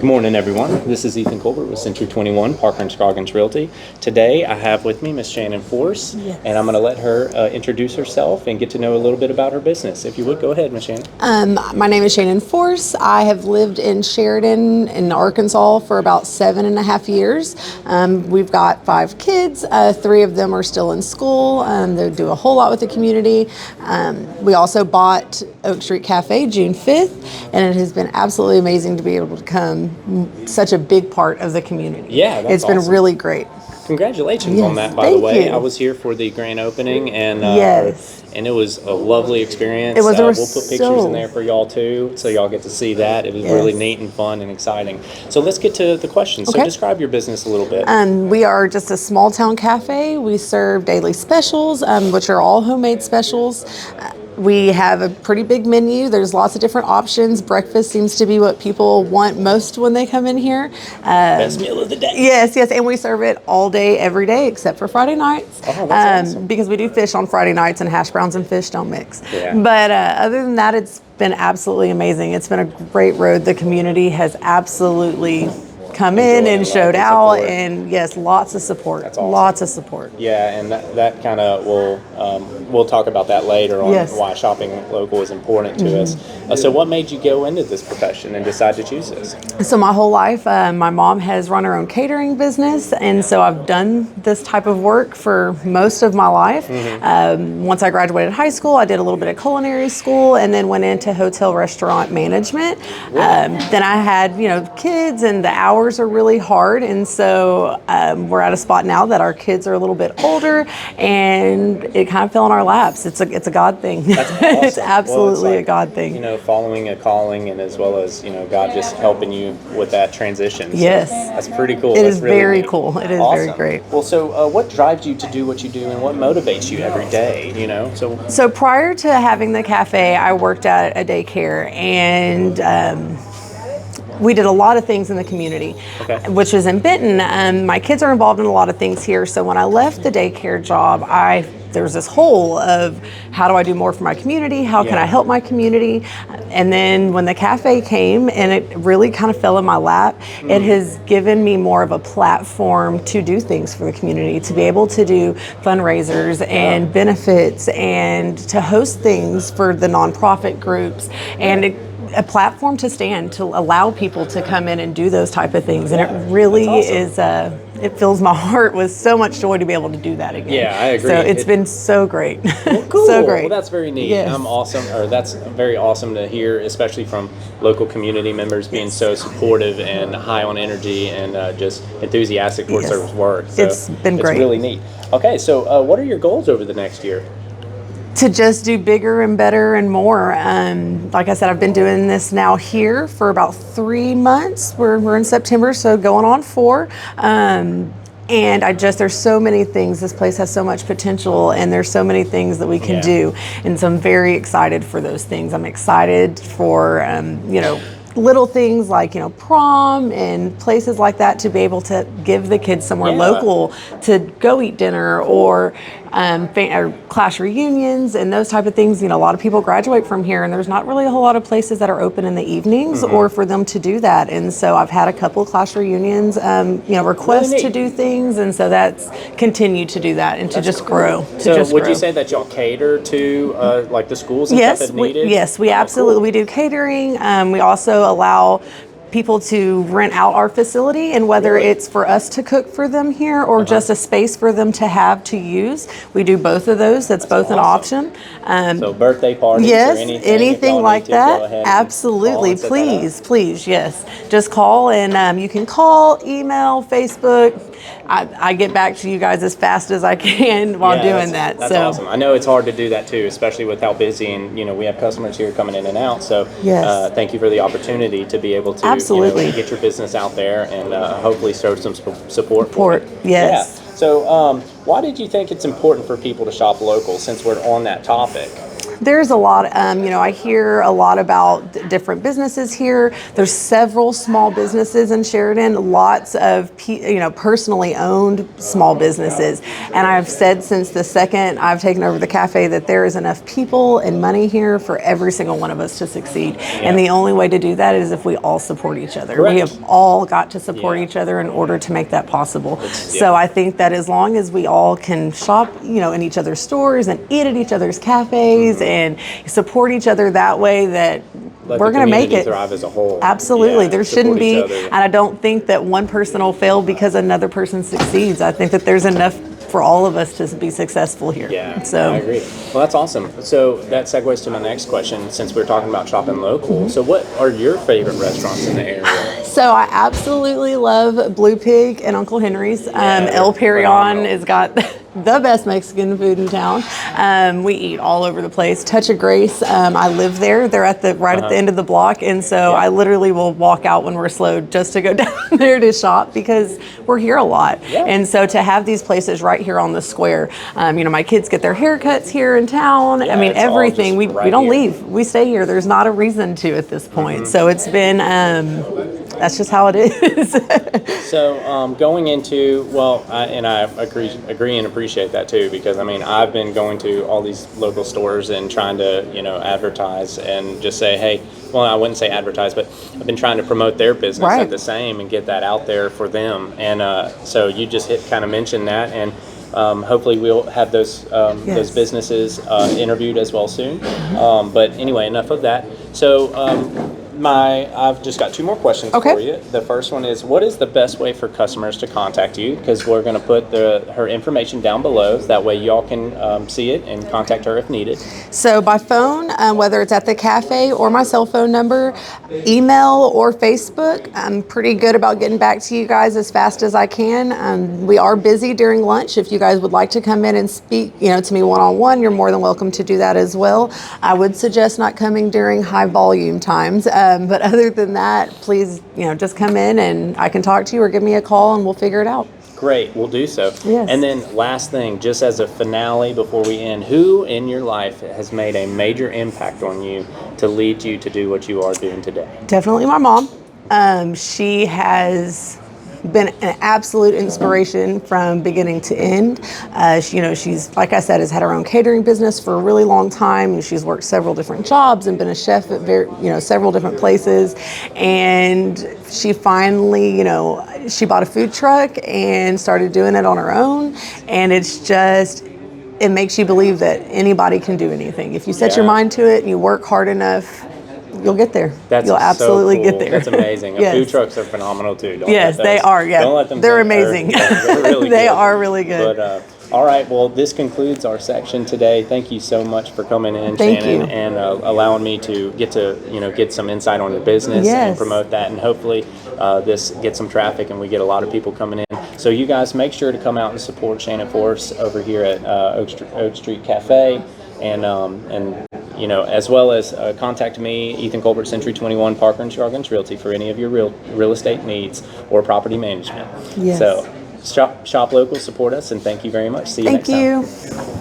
Good morning, everyone. This is Ethan Colbert with Century 21, Parker & Scroggins Realty. Today, I have with me Miss Shannon Force, and I'm going to let her introduce herself and get to know a little bit about her business. If you would, go ahead, Miss Shannon. My name is Shannon Force. I have lived in Sheridan in Arkansas for about 7.5 years. We've got 5 kids. 3 of them are still in school. They do a whole lot with the community. We also bought Oak Street Cafe June 5th, and it has been absolutely amazing to be able to come such a big part of the community. Yeah, that's It's been awesome. really great. Congratulations Yes, on that, by the thank way. you. I was here for the grand opening, and Yes. and it was a lovely experience. It was. There We'll was put pictures so- in there for y'all too, so y'all get to see that. It was Yes. really neat and fun and exciting. So let's get to the questions. So Okay. describe your business a little bit. We are just a small town cafe. We serve daily specials, which are all homemade specials. We have a pretty big menu. There's lots of different options. Breakfast seems to be what people want most when they come in here. Best meal of the day. Yes, and we serve it all day, every day, except for Friday nights. Oh, that's awesome. Because we do fish on Friday nights, and hash browns and fish don't mix. Yeah. But other than that, it's been absolutely amazing. It's been a great road. The community has absolutely come in Enjoyed and it, showed loved the out, support. and yes, lots of support. That's awesome. Lots of support. Yeah, and that kind of we'll talk about that later on, Yes. Mm-hmm. why shopping local is important to us. So what made you go into this profession and decide to choose this? So my whole life, my mom has run her own catering business, and so I've done this type of work for most of my life. Once I graduated high school, I did a little bit of culinary school, and then went into hotel restaurant management. Then I had kids, and the hours are really hard, and so we're at a spot now that our kids are a little bit older, and it kind of fell in our laps. It's a God thing. That's awesome. It's absolutely Well, a God thing. Following a calling, and as well as God just helping you with that transition. So Yes. that's pretty cool. It That's is really very neat. cool. It is very Awesome. great. Well, so what drives you to do what you do, and what motivates you every day? So prior to having the cafe, I worked at a daycare, and we did a lot of things in the community, Okay. which is in Benton. My kids are involved in a lot of things here. So when I left the daycare job, there was this hole of how do I do more for my community? How can Yeah. I help my community? And then when the cafe came, and it really kind of fell in my lap, it has given me more of a platform to do things for the community, to be able to do fundraisers and benefits, and to host things for the nonprofit groups, and a platform to stand, to allow people to come in and do those type of things. And it really That's awesome. is, it fills my heart with so much joy to be able to do that again. Yeah, I agree. So it's been so great. Cool. So great. Well, that's very neat. Yes. That's very awesome to hear, especially from local community members being so supportive and high on energy, and just enthusiastic towards Yes. their work. So It's been great. It's really neat. Okay, so what are your goals over the next year? To just do bigger and better and more. Like I said, I've been doing this now here for about 3 months. We're in September, so going on 4. And there's so many things. This place has so much potential, and there's so many things that we can do. And so I'm very excited for those things. I'm excited for, little things like, prom and places like that, to be able to give the kids somewhere local to go eat dinner, or class reunions and those type of things. A lot of people graduate from here, and there's not really a whole lot of places that are open in the evenings or for them to do that. And so I've had a couple class reunions, requests Really to neat. do things, and so that's continued to do that and to just grow. So would you say that y'all cater to like the schools and stuff that needed? We Oh, absolutely cool. we do catering. We also allow people to rent out our facility, and whether Really? it's for us to cook for them here or just a space for them to have to use, we do both of those. That's both an awesome. option. So birthday parties Yes, or anything, if y'all like need to, go that. ahead and Absolutely. call and set that up. Please, yes. Just call, and you can call, email, Facebook. I get back to you guys as fast as I can while Yeah, doing that. That's awesome. I know it's hard to do that too, especially with how busy, and we have customers here coming in and out. So Yes. thank you for the opportunity to be able to Absolutely. get your business out there, and hopefully show some support. for Support, it. yes. Yeah. So why did you think it's important for people to shop local, since we're on that topic? There's a lot, I hear a lot about different businesses here. There's several small businesses in Sheridan, lots of, personally owned small businesses. And I've said since the second I've taken over the cafe that there is enough people and money here for every single one of us to succeed. And the only way to do that is if we all support each other. Correct. We have all got to support each other in order to make that possible. So I think that as long as we all can shop, in each other's stores and eat at each other's cafes and support each other that way, that we're going to make it thrive as a whole. Absolutely. There shouldn't be, each other. and I don't think that one person will fail because another person succeeds. I think that there's enough for all of us to be successful here. Yeah, so I agree. Well, that's awesome. So that segues to my next question, since we're talking about shopping local. So what are your favorite restaurants in the area? So I absolutely love Blue Pig and Uncle Henry's. El Perion has got the best Mexican food in town. We eat all over the place. Touch of Grace, I live there. They're at the at the end of the block, and so I literally will walk out when we're slow just to go down there to shop because we're here a lot. Yeah. And so to have these places right here on the square, my kids get their haircuts here in town. Yeah, I mean, it's all everything. just We right don't here. leave. We stay here. There's not a reason to at this point. So it's been. That's just how it is. So going into, I agree and appreciate that too, because I've been going to all these local stores and trying to advertise and just say, hey, well, I wouldn't say advertise, but I've been trying to promote their business Right. at the same and get that out there for them. And so you just kind of mentioned that, and hopefully we'll have those businesses interviewed as well soon. But anyway, enough of that. So I've just got two more questions for you. The first one is, what is the best way for customers to contact you? Because we're going to put her information down below. That way y'all can see it and contact her if needed. So by phone, whether it's at the cafe or my cell phone number, email or Facebook, I'm pretty good about getting back to you guys as fast as I can. We are busy during lunch. If you guys would like to come in and speak, to me one-on-one, you're more than welcome to do that as well. I would suggest not coming during high volume times. But other than that, please, just come in and I can talk to you or give me a call and we'll figure it out. Great, we'll do so. Yes. And then last thing, just as a finale before we end, who in your life has made a major impact on you to lead you to do what you are doing today? Definitely my mom. She has been an absolute inspiration from beginning to end. She's, like I said, has had her own catering business for a really long time. She's worked several different jobs and been a chef at several different places. And she finally, she bought a food truck and started doing it on her own. And it makes you believe that anybody can do anything. If you set your mind to it and you work hard enough, you'll get there. You'll absolutely so cool. get there. That's amazing. Yes. Food trucks are phenomenal too. They are. Yeah, Don't let them. They're amazing. They're really They good. are really good. But all right. Well, this concludes our section today. Thank you so much for coming in, Thank Shannon, you. and allowing me to get some insight on your business and promote that, and hopefully this gets some traffic and we get a lot of people coming in. So you guys make sure to come out and support Shannon Force over here at Oak Street Cafe, and as well as contact me, Ethan Colbert, Century 21 Parker and Scoggins Realty, for any of your real estate needs or property management. Yes. So shop local, support us, and thank you very much. See you next time. Thank you.